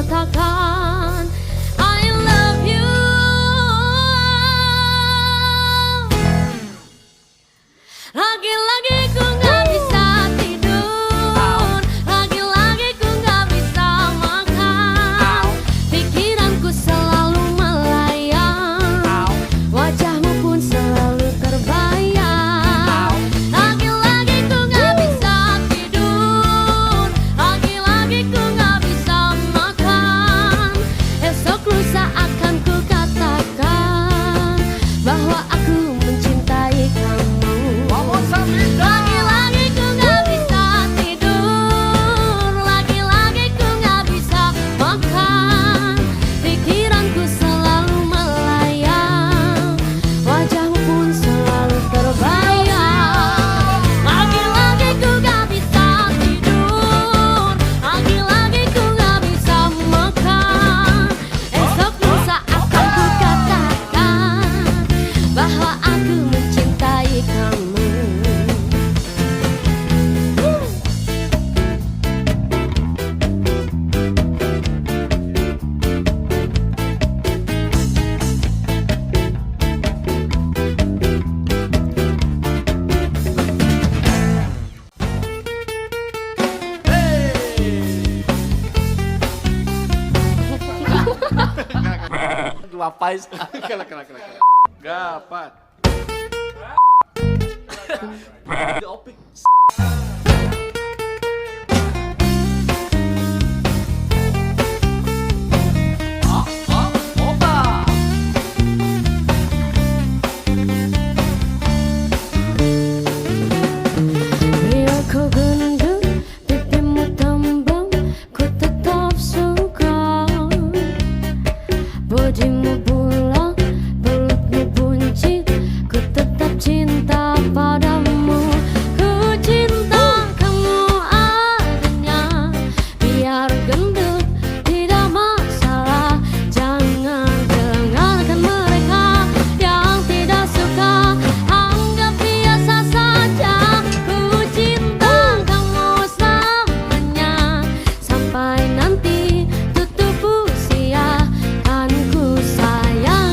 katakan I love you. Lagi-lagi ku gak bisa tidur, lagi-lagi ku gak bisa makan. Pikiranku selalu melayang, wajahmu pun selalu terbayang. Lagi-lagi ku gak bisa tidur, lagi-lagi ku gak bisa makan. Esok lusa akan ku katakan bahwa aku mencintai kamu. Lagi-lagi ku gak bisa tidur, lagi-lagi ku gak bisa makan. Pikiranku selalu melayang, wajahmu pun selalu terbayang. Lagi-lagi ku gak bisa tidur, lagi-lagi ku gak bisa makan. Esok lusa akan ku katakan bahwa aku mencintai kamu. Ngapain? Gapat. Di opik. Opa. Biar kau gendut, pipimu tembam, ku tetap suka. Bodimu bulat, pelukmu buncit, ku tetap cinta padamu. Ku cinta kamu adanya, biar gendut tidak masalah. Jangan dengarkan mereka yang tidak suka, anggap biasa saja. Ku cinta kamu selamanya, sampai nanti tutup usia kan ku sayang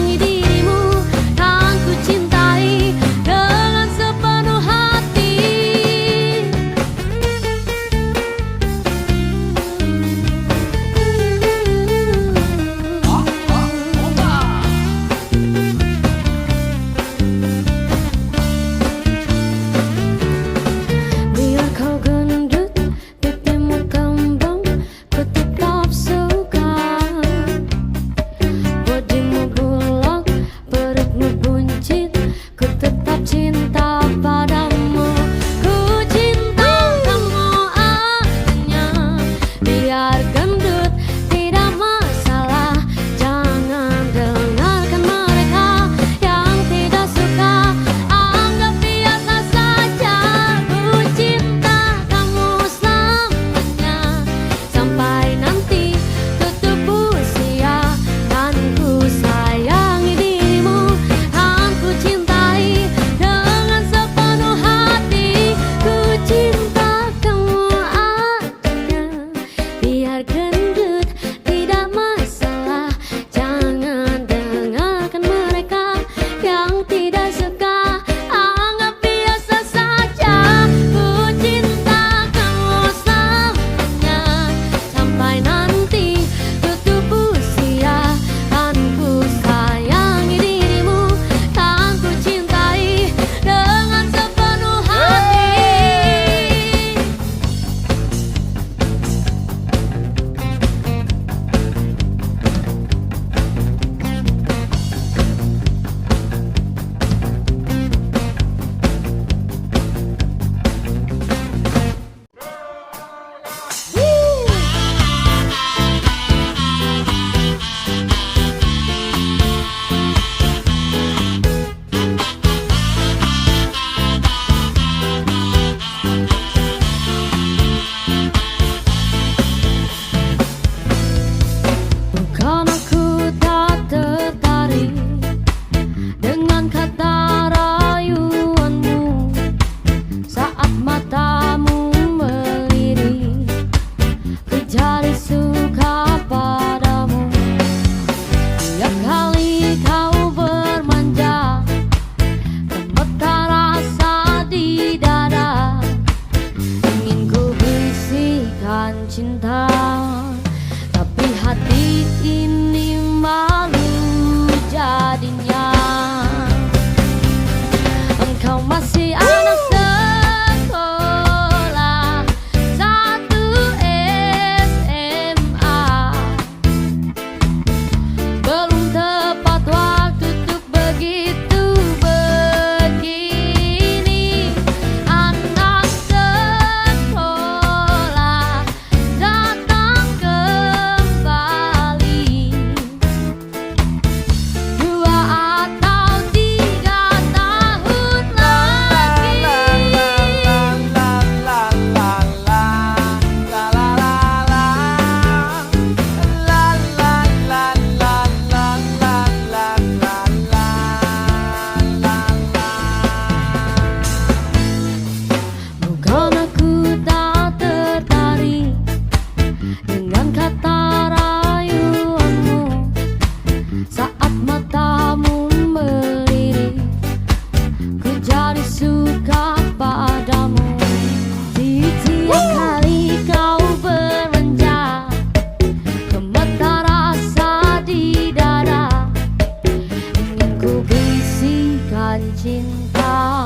cinta,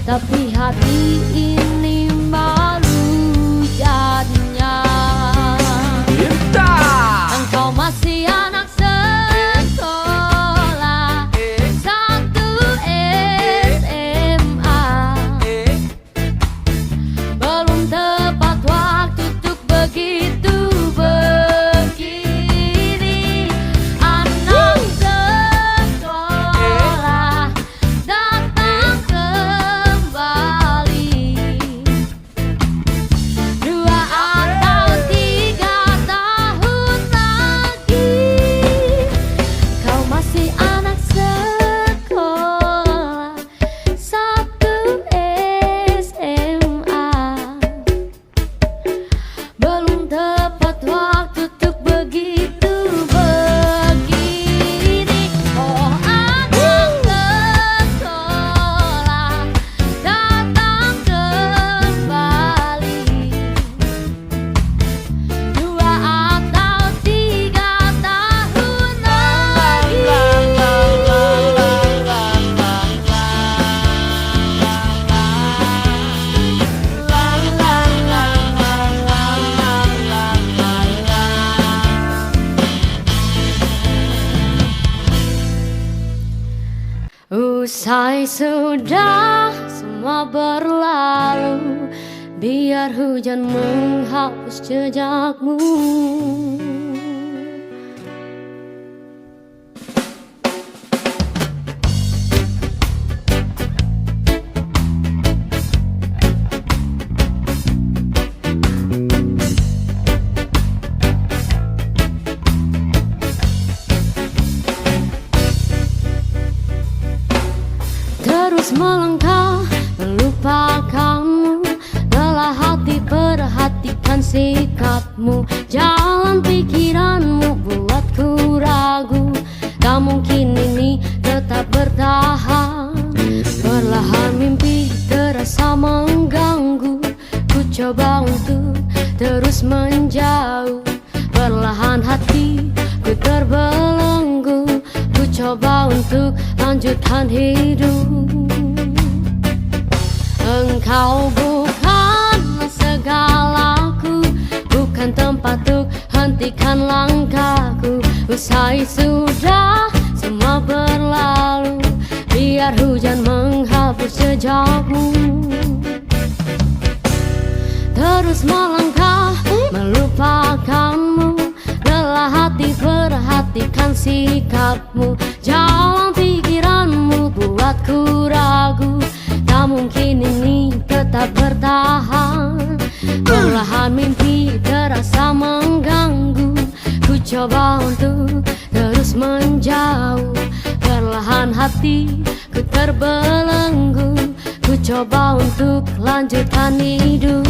tapi hati ini baru jadinya. Engkau masih anak sekolah, satu SMA. Belum tepat waktu untuk begitu begini. Anak sekolah datang kembali. 2 atau 3 tahun lagi. Kau masih anak sekolah, satu SMA. Belum tepat waktu untuk begitu begini. Oh, anak sekolah datang kembali. 2 atau 3 tahun lagi. Usai sudah semua berlalu, biar hujan menghapus jejakmu. Terus melangkah melupakanmu, lelah hati perhatikan sikapmu. Jalan pikiranmu buatku ragu, tak mungkin ini tetap bertahan. Perlahan mimpi terasa mengganggu, ku coba untuk terus menjauh. Perlahan hati ku terbelenggu, ku coba untuk lanjutkan hidup. Engkau bukanlah segalaku, bukan tempat untuk hentikan langkahku. Usai sudah semua berlalu, biar hujan menghapus jejakmu. Terus melangkah melupakanmu, lelah hati perhatikan sikapmu. Jalan pikiranmu buatku ragu, tak mungkin ini tetap bertahan. Perlahan mimpi terasa mengganggu, ku coba untuk terus menjauh. Perlahan hati ku terbelenggu, ku coba untuk lanjutkan hidup.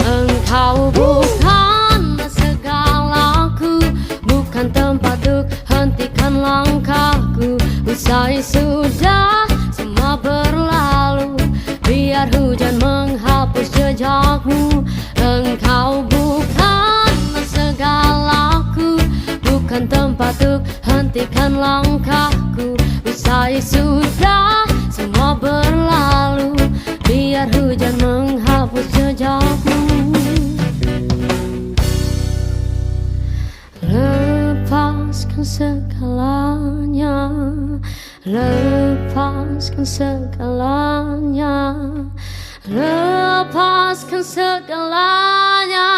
Engkau bukan segalaku, bukan tempat untuk hentikan langkahku. Usai sudah semua berlalu, biar hujan menghapus jejakmu. Engkau bukan segalaku, bukan tempat untuk hentikan langkahku. Usai sudah semua berlalu, biar hujan menghapus jejakmu. Lepaskan segalanya, lepaskan segalanya, lepaskan segalanya,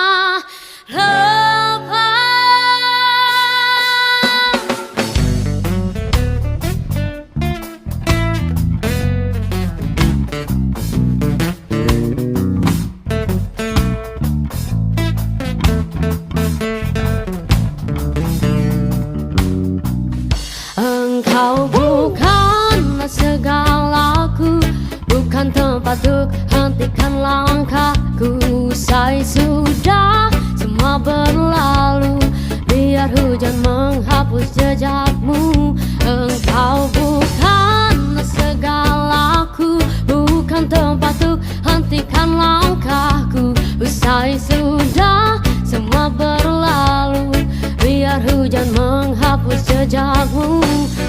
Engkau bukanlah segalaku, bukan tempat untuk hentikan langkahku. Usai sudah semua berlalu, biar hujan menghapus jejakmu. Engkau bukanlah segalaku, bukan tempat untuk hentikan langkahku. Usai sudah semua berlalu, biar hujan menghapus jejakmu.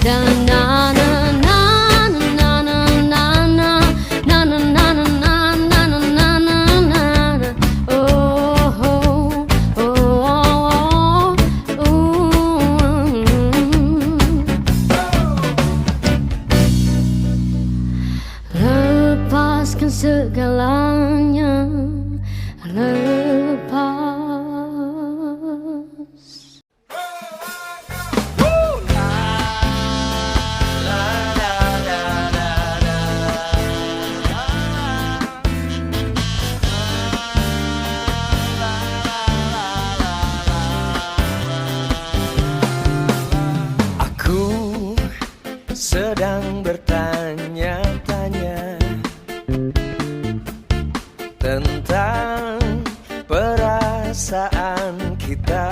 Dan segalanya lepas. Aku sedang bertanya-tanya tentang perasaan kita.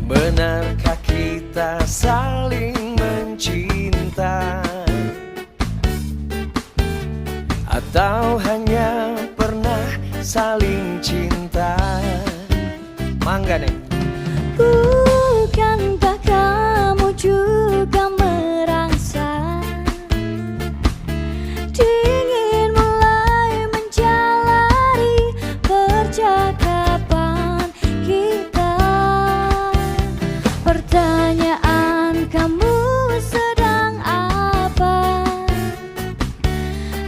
Benarkah kita saling mencinta, atau hanya pernah saling cinta? Mangga nih. Bukankah kamu juga merasa dingin mulai menjalari percakapan kita? Pertanyaan, kamu sedang apa?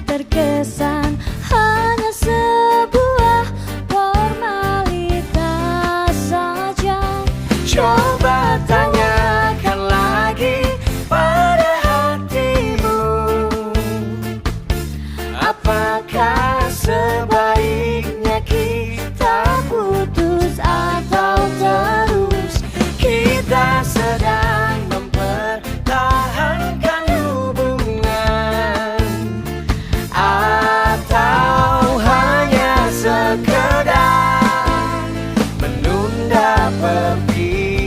Terkesan hanya sebuah formalitas saja. Coba tanyakan lagi pada hatimu, apakah sebaiknya kita putus atau terus? Kita sedang mempertahankan hubungan, atau hanya sekedar menunda perpisahan?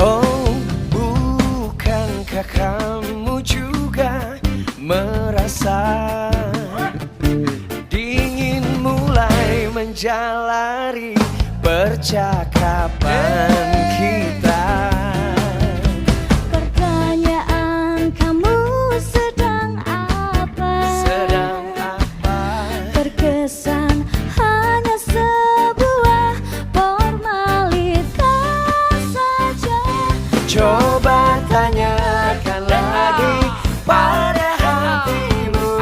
Oh, bukankah kamu juga merasa dingin mulai menjalari percakapan kita? Pertanyaan, kamu sedang apa? Sedang apa? Terkesan hanya sebuah formalitas saja. Coba tanyakan lagi pada hatimu,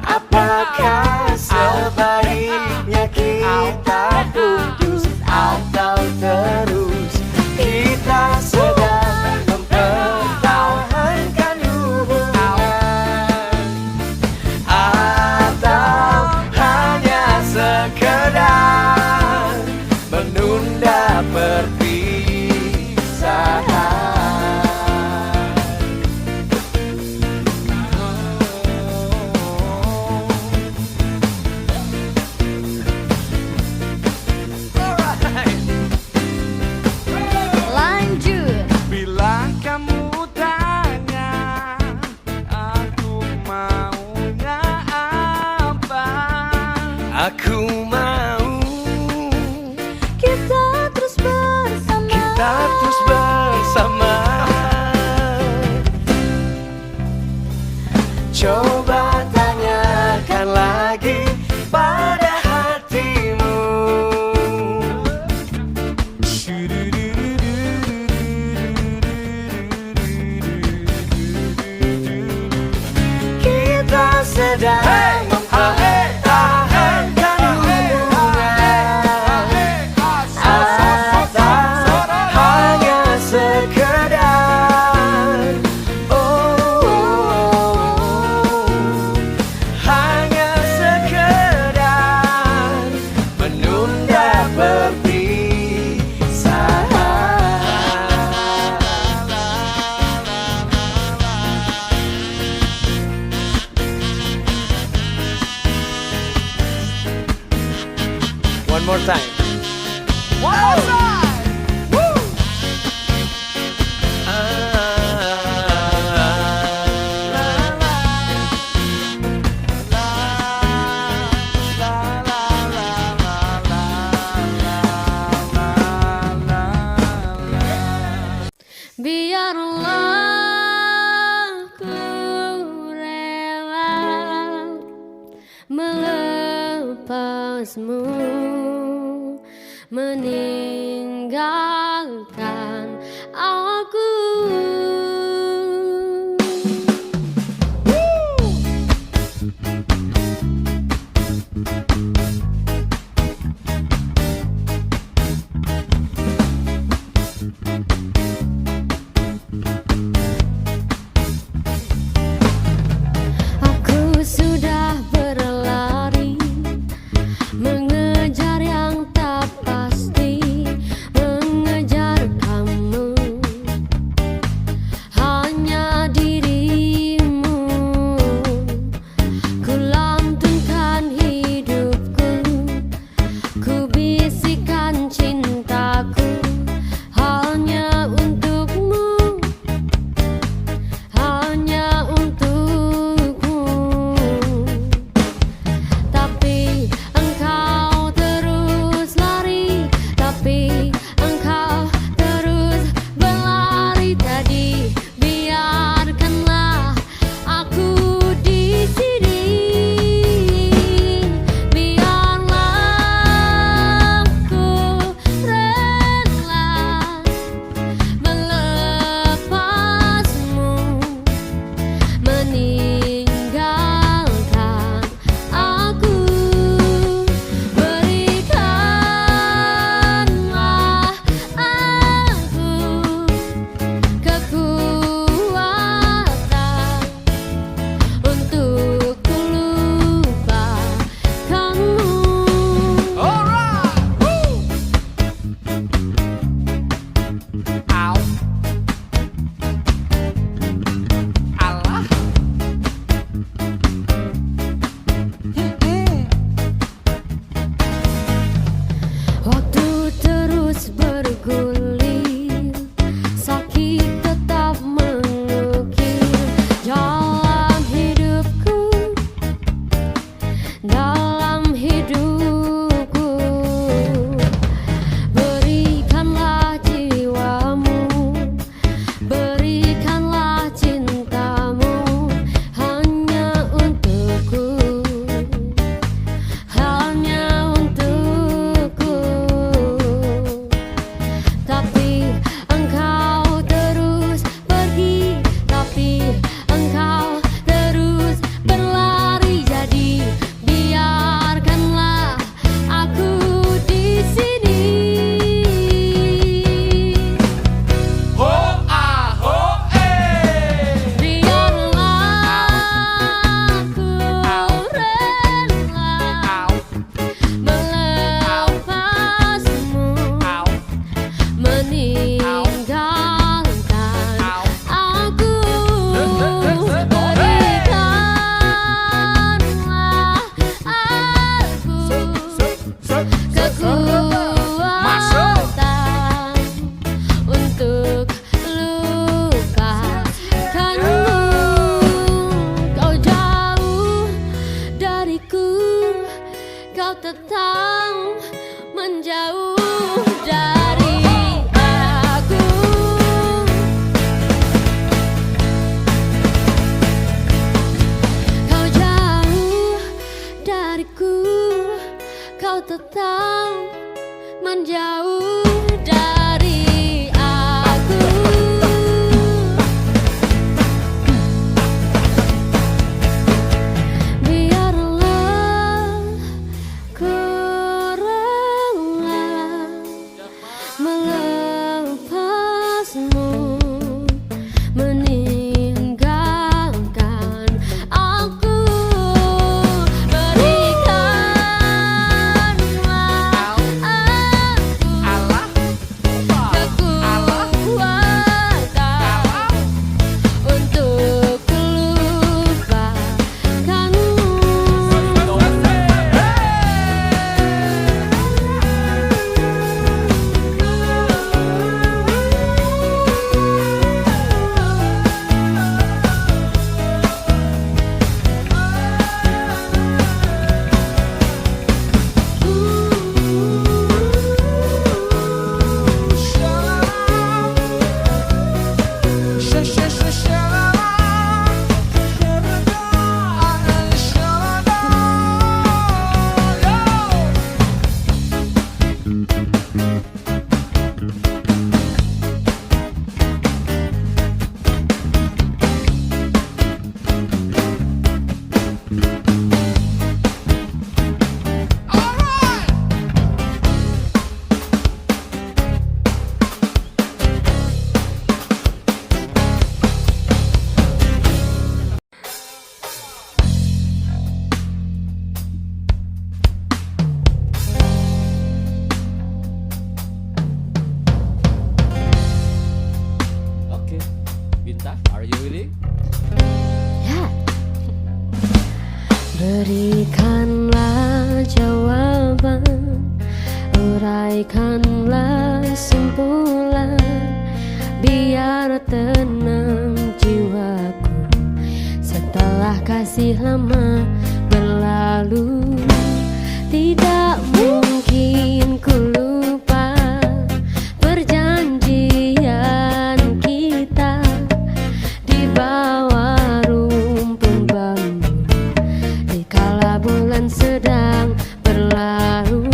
apakah sebaiknya kita putus atau terus? Kita sedang mempertahankan hubungan, atau hanya sekedar menunda perpisahan? Lanjut. Bila kamu tanya aku maunya apa, Aku mau Kita terus bersama. kita terus bersama. Coba tanyakan lagi pada hatimu, kita sedang mempertahankan hubungan, atau hanya sekedar hanya sekedar menunda perpisahan. One more time. Biarlah ku lepasmu, meninggalkan aku. Aku sudah berlari mengejar yang tak pasti, Asik. Ya. Berikanlah jawaban, uraikanlah simpulan, biar tenang jiwaku setelah kasih lama berlalu. Tidak mungkin ku lupa perjanjian kita di bawah rumpun bambu dikala bulan sedang berlalu.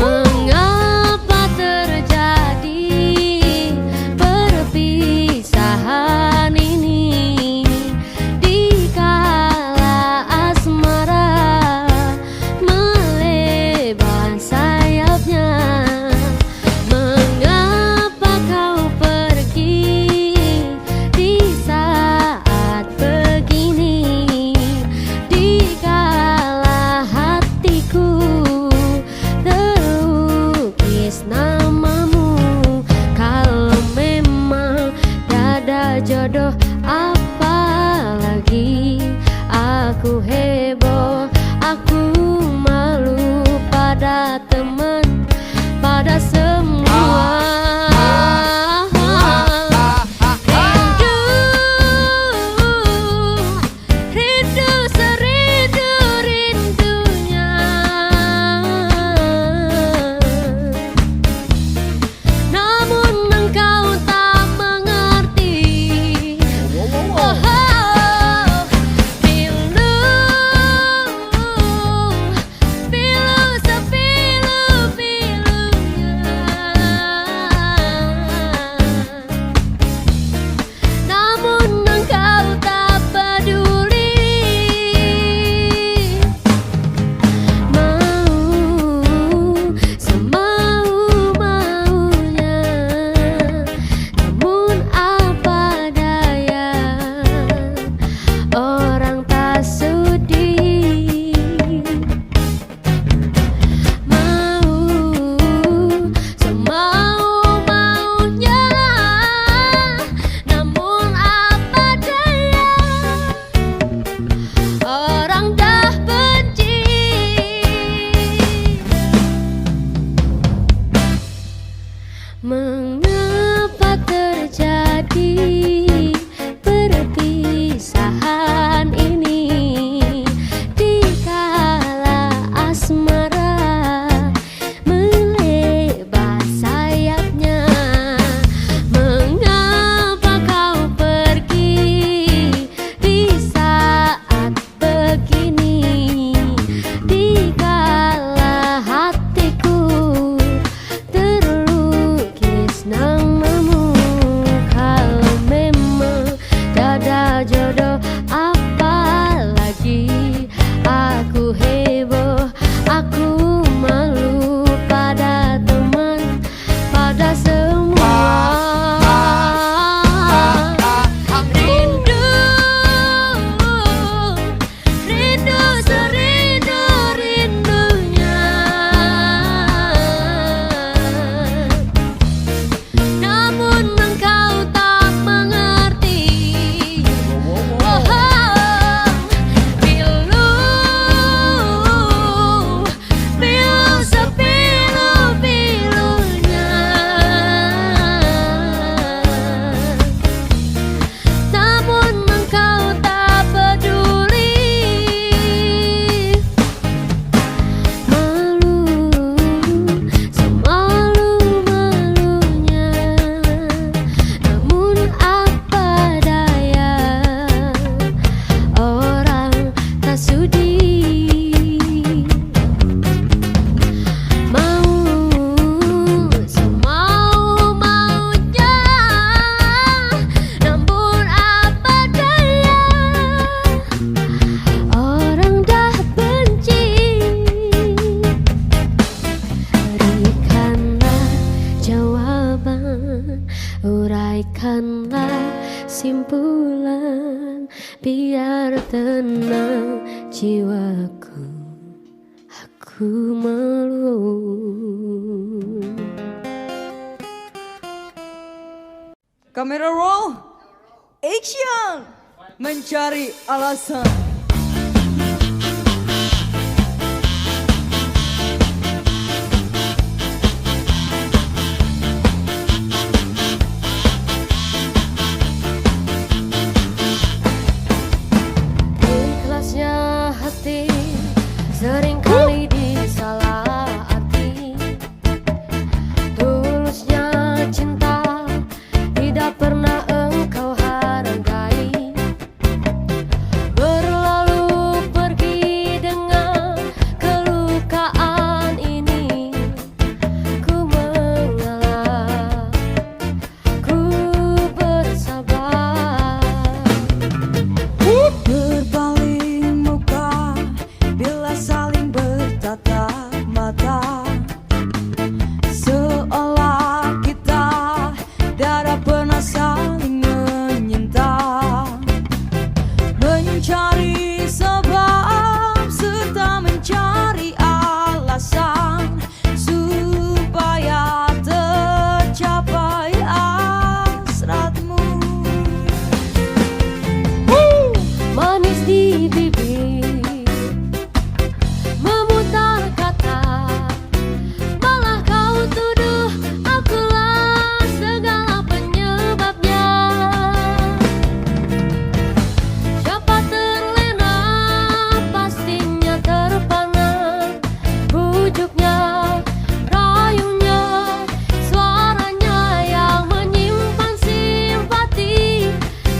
Mengapa terjadi perpisahan ini dikala asmara melebar sayapnya? Mengapa kau pergi di saat begini dikala hatiku terlukis namamu? Kalau memang tiada jodoh, apalagi aku heboh, aku malu pada teman, pada semua. Rindu, serindu-rindunya, namun engkau tak mengerti. Oh, pilu, pilu sepilu-pilunya, namun engkau tak peduli. Mau semau-maunya, namun apa daya, orang tak sudi. Mau semau-maunya, namun apa daya, orang dah benci. Mengapa terjadi perpisahan ini dikala asmara melebar sayapnya? Mengapa kau pergi di saat begini dikala hatiku terlukis namamu? Kalau memang tiada jodoh, apalagi aku heboh, aku malu pada teman, pada semua. Rindu, rindu serindu-rindunya, namun engkau tak mengerti. Oh, pilu, pilu sepilu-pilunya, namun engkau tak peduli. Malu, semalu-malunya, namun apa daya, orang tak sudi. Mau semau-maunya, namun apa daya, orang dah benci. Berikanlah jawaban, uraikanlah simpulan, biar tenang jiwaku, aku malu. Kamera roll, action. Mencari alasan. Ikhlasnya hati seringkali disalah arti. Tulusnya cinta tidak pernah engkau hargai. Berlalu pergi dengan kelukaan ini. Ku mengalah, ku bersabar. Berpaling muka bila saling bertatap mata, seolah kita tidak pernah saling menyinta. Mencari sebab serta mencari alasan supaya tercapai hasratmu. Manis di bibir, memutar kata, malah kau tuduh akulah segala penyebabnya. Siapa terlena pastinya terpana, bujuknya, rayunya, suaranya yang menyimpan simpati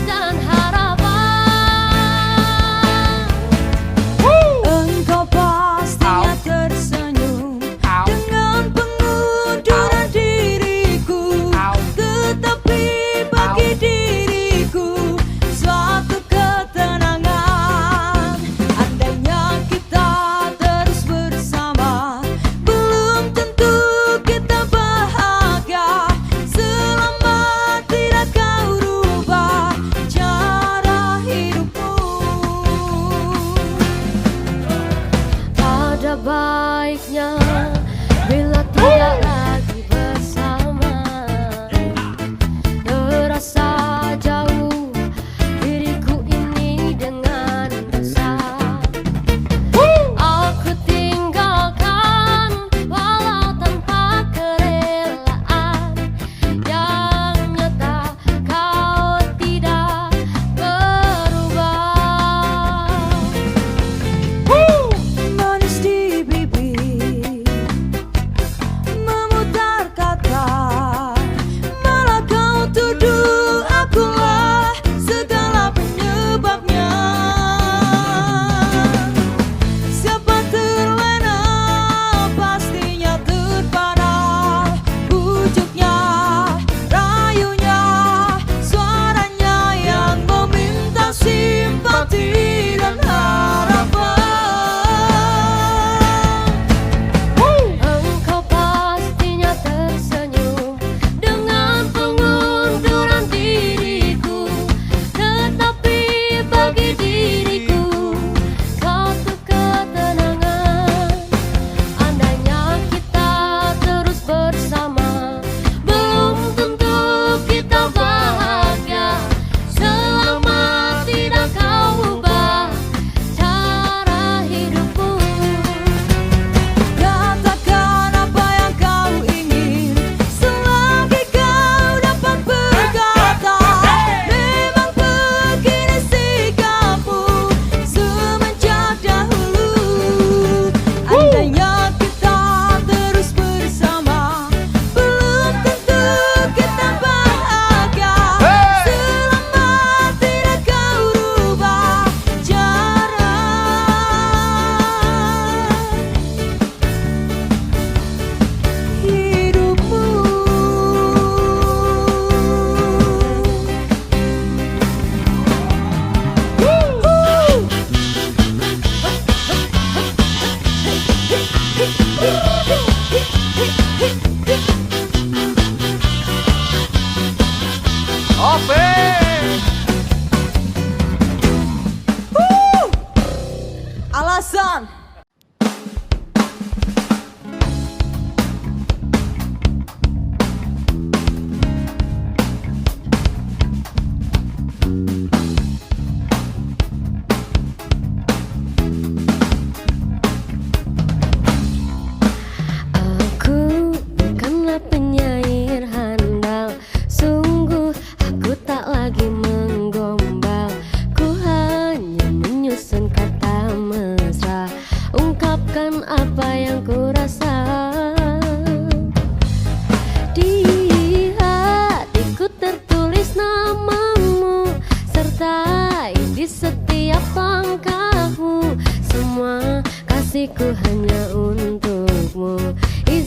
dan harapan. Engkau pastinya tersenyum dengan pengunduran diriku, tetapi bagi diriku suatu ketenangan. Andainya kita terus bersama, belum tentu kita bahagia selama tidak kau rubah cara hidupmu. Ada baiknya bila tidak lagi bersama. Terasa jauh diriku ini dengan dosa. Aku tinggalkan walau tanpa kerelaan. Yang nyata kau tidak berubah. Manis di bibir,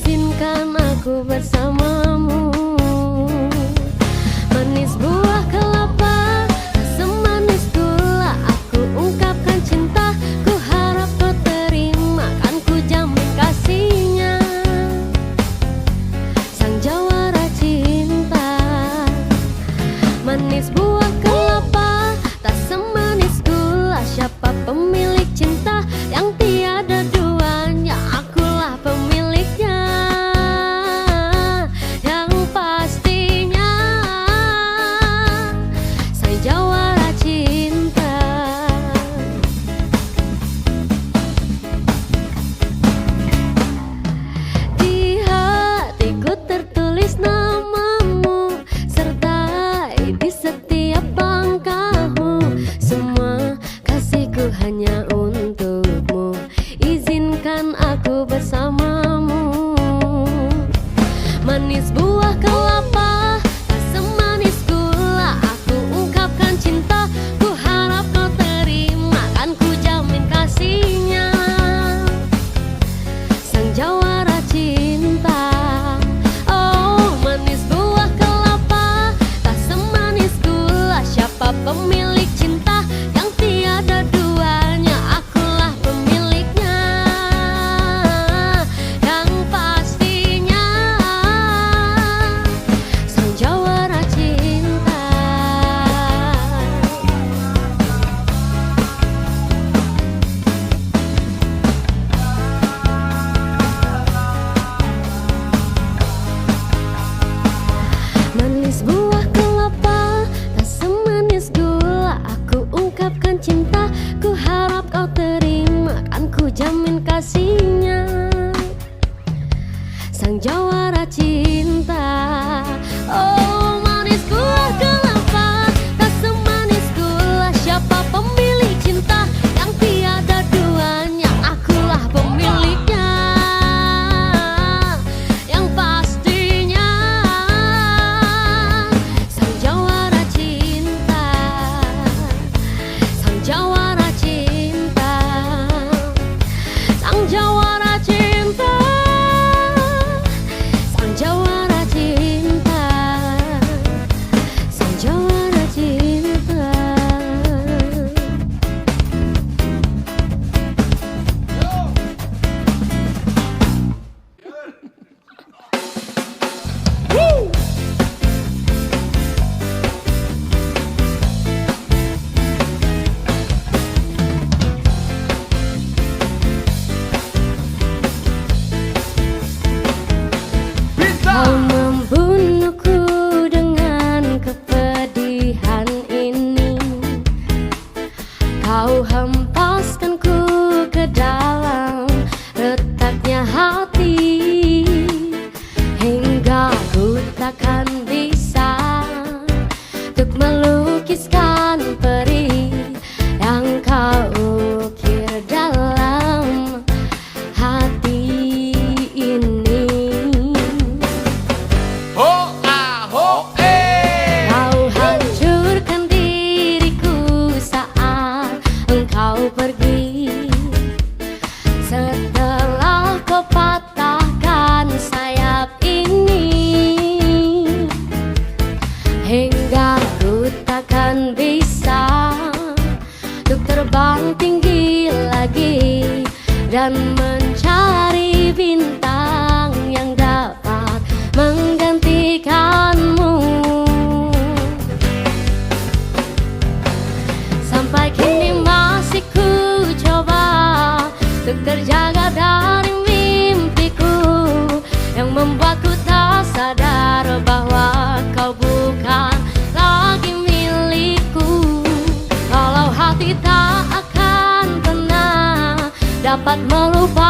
izinkan aku bersamamu. Manis buah kelapa, tak semanis gula. Aku ungkapkan cinta, ku harap kau terima. Kan ku jamin kasihnya, sang jawara cinta. Manis buah kelapa, tak semanis gula. Siapa pemilik cinta yang tiada duanya? Akulah pemiliknya, yang pastinya sang jawara cinta. Di hatiku tertulis namamu, sertai di setiap langkahmu. Semua kasihku hanya untukmu, izinkan aku bersamamu. Manis buah kelapa, tak semanis gula. Aku ungkapkan cinta, ku harap kau terima. Kan ku jamin kasihnya, sang jawara cinta. Oh, manis buah kelapa, tak semanis gula. Siapa pemilik cinta yang tiada duanya? Akulah pemiliknya, yang pastinya sang jawara cinta. Manis buah kelapa, tak semanis gula. Aku ungkapkan cinta, ku harap kau terima. Kan ku jamin kasihnya, sang jawara cinta. Oh, manis buah kelapa, tak semanis gula. Siapa pemilik cinta yang tiada duanya? Akulah pemiliknya, yang pastinya sang jawara cinta. Sang jawara cinta, sang jawara cinta, sang jawara cinta, sang jawara cinta. Kau membunuhku dengan kepedihan ini. Kau hempaskanku ke dalam retaknya hati, hingga ku takkan bisa untuk melukiskan peri yang kau ukir dalam hati ini. Ho ah ho eh. Kau hancurkan diriku saat engkau pergi. Setelah kau patahkan sayap ini, hingga ku takkan bisa untuk terbang tinggi lagi dan mencari bintang yang dapat menggantikanmu. Sampai kini masih ku coba untuk terjaga dari mimpiku yang membuatku tak sadar bahwa kau bukan lagi milikku. Kalau hati tak akan pernah dapat melupakan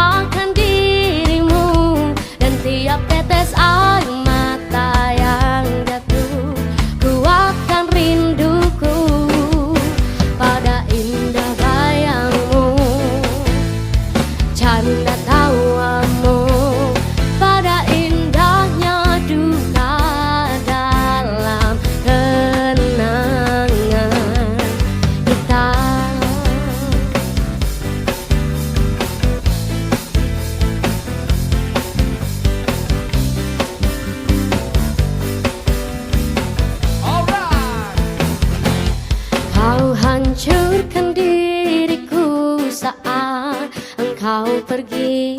pergi.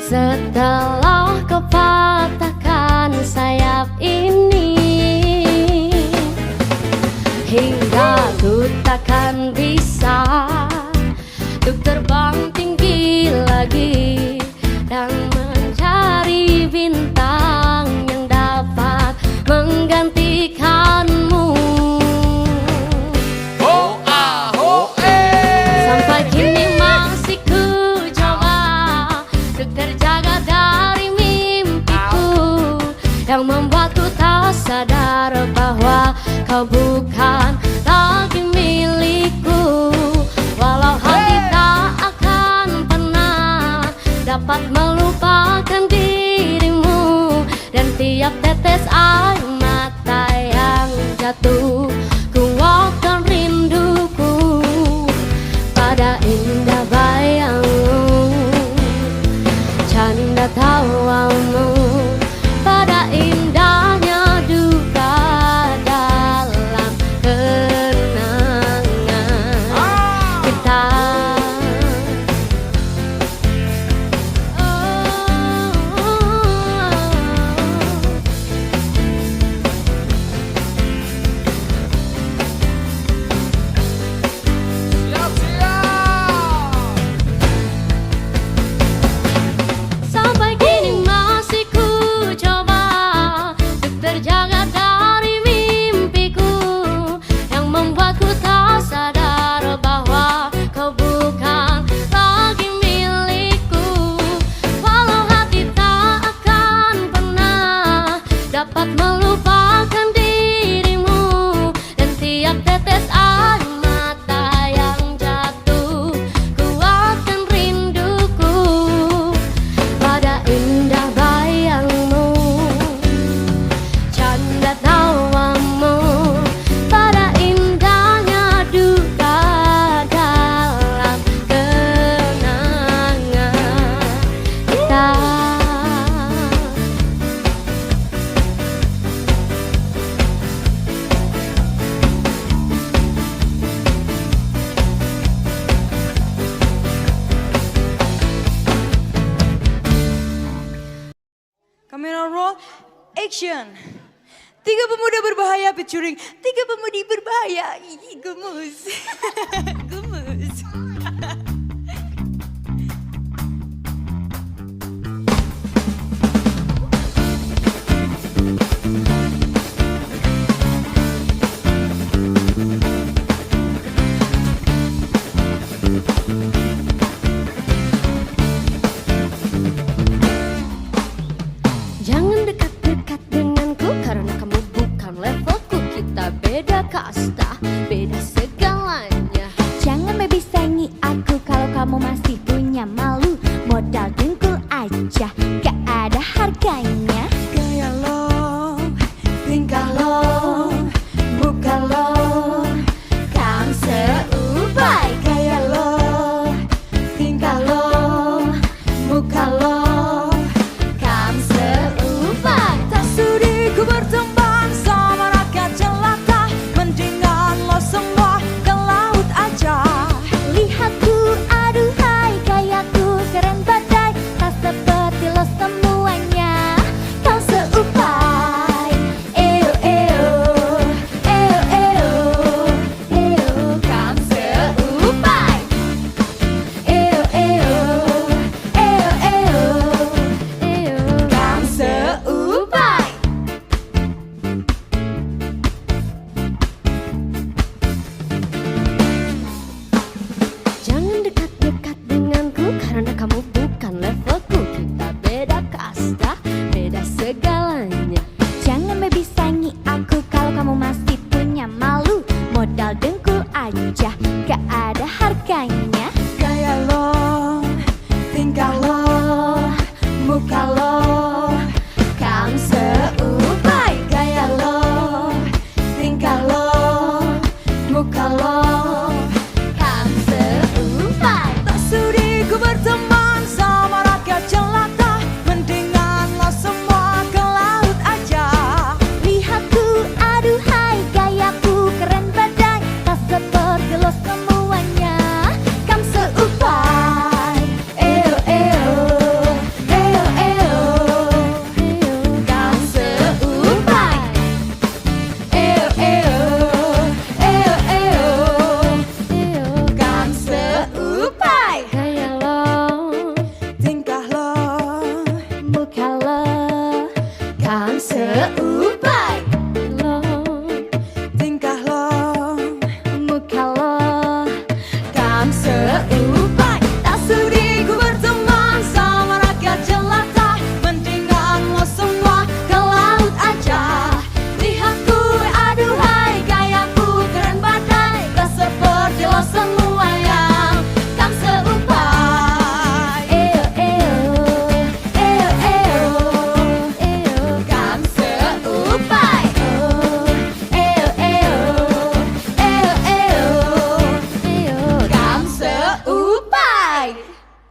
Setelah kau patahkan sayap ini, hingga ku takkan bisa untuk terbang tinggi lagi dan mencari bintang yang dapat menggantikanmu. Ho ah ho eh. Sampai kini masih ku coba untuk terjaga dari mimpiku yang membuatku tak sadar bahwa kau bukan lagi milikku. Walau hati tak akan pernah dapat melupakan dirimu, dan tiap tetes air mata yang jatuh ku akan rinduku pada indah bayangmu, canda tawamu, pada indahnya duka dalam kenangan kita. Siap siap. Sampai kini masih ku coba untuk terjaga dari mimpiku yang membuatku tak sadar bahwa kau bukan lagi milikku. Walau hati tak akan pernah dapat melupakan dirimu, dan tiap tetes air mata yang jatuh ku akan rinduku pada indah bayangmu, canda tawamu, pada indahnya duka dalam kenangan kita. Kamera roll, action. 3 pemuda berbahaya featuring 3 pemudi berbahaya. Ih, gemes. Gemes. Jangan dekat-dekat denganku karena kamu bukan levelku. Kita beda kasta, beda segalanya. Jangan baby saingi aku kalau kamu masih punya malu. Modal dengkul aja gak ada harganya. Gaya lo, tingkah lo, Muka lo kan seubai. gaya lo, Tingkah lo, muka lo kan seubai. tak sudi ku berteman sama rakyat jelata. Mendingan lo semua ke laut aja. Lihatku aduhai, gayaku keren badai. Tak seperti lo semuanya, kau seupai. Eo eo, eo eo, eo kan seupai. Eo eo, eo eo, eo kan seupai. Jangan dekat-dekat denganku karena kamu bukan levelku. Kita beda kasta, beda segalanya. Jangan baby saingi aku kalau kamu masih punya malu. Modal dengkul aja gak ada harganya. Gaya lo, tingkah lo, Muka lo kan seubai. Gaya lo, tingkah lo, muka lo kan seubai. tak sudi ku berteman sama rakyat jelata. Mendingan lo semua ke laut aja. Lihatku aduhai, gayaku keren badai. Tak seperti lo semuanya, kan seubai. seu